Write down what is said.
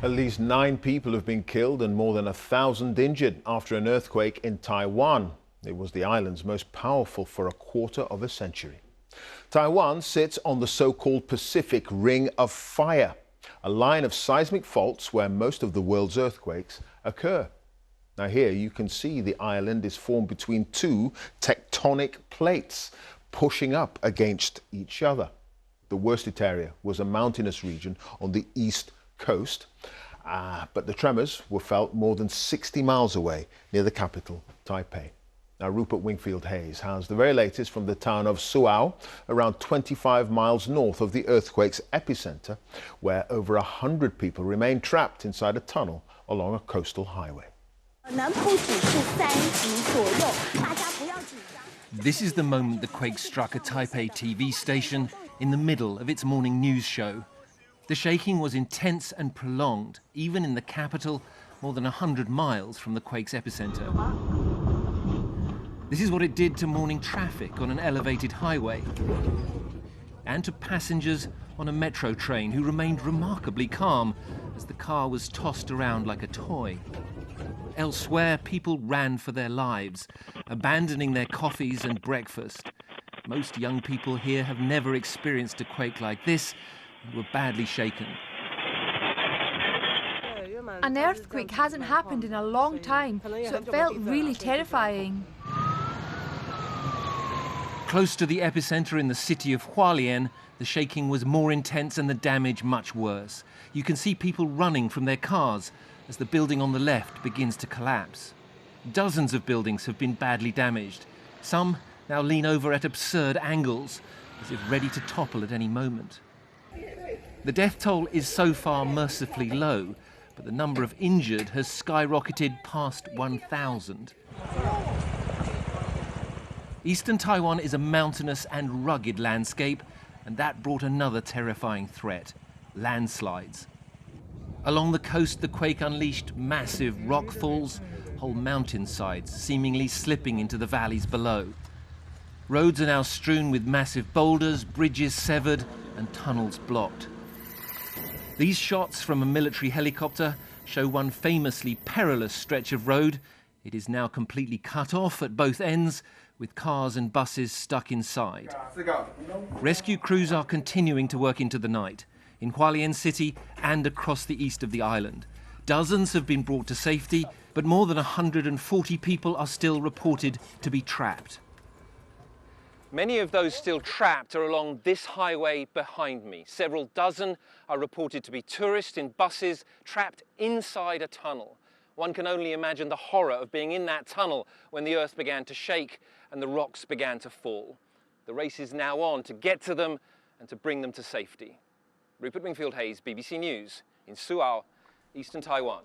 At least 9 people have been killed and more than 1,000 injured after an earthquake in Taiwan. It was the island's most powerful for a quarter of a century. Taiwan sits on the so-called Pacific Ring of Fire, a line of seismic faults where most of the world's earthquakes occur. Now here you can see the island is formed between 2 tectonic plates pushing up against each other. The worst hit area was a mountainous region on the east coast, but the tremors were felt more than 60 miles away near the capital, Taipei. Now, Rupert Wingfield-Hayes has the very latest from the town of Suao, around 25 miles north of the earthquake's epicentre, where over 100 people remain trapped inside a tunnel along a coastal highway. This is the moment the quake struck a Taipei TV station in the middle of its morning news show. The shaking was intense and prolonged, even in the capital, more than 100 miles from the quake's epicentre. This is what it did to morning traffic on an elevated highway and to passengers on a metro train who remained remarkably calm as the car was tossed around like a toy. Elsewhere, people ran for their lives, abandoning their coffees and breakfast. Most young people here have never experienced a quake like this and were badly shaken. An earthquake hasn't happened in a long time, so it felt really terrifying. Close to the epicentre in the city of Hualien, the shaking was more intense and the damage much worse. You can see people running from their cars as the building on the left begins to collapse. Dozens of buildings have been badly damaged. Some now lean over at absurd angles, as if ready to topple at any moment. The death toll is so far mercifully low, but the number of injured has skyrocketed past 1,000. Eastern Taiwan is a mountainous and rugged landscape, and that brought another terrifying threat: landslides. Along the coast, the quake unleashed massive rock falls, whole mountainsides seemingly slipping into the valleys below. Roads are now strewn with massive boulders, bridges severed, and tunnels blocked. These shots from a military helicopter show one famously perilous stretch of road. It is now completely cut off at both ends, with cars and buses stuck inside. Rescue crews are continuing to work into the night, in Hualien city and across the east of the island. Dozens have been brought to safety, but more than 140 people are still reported to be trapped. Many of those still trapped are along this highway behind me. Several dozen are reported to be tourists in buses trapped inside a tunnel. One can only imagine the horror of being in that tunnel when the earth began to shake and the rocks began to fall. The race is now on to get to them and to bring them to safety. Rupert Wingfield-Hayes, BBC News, in Suao, Eastern Taiwan.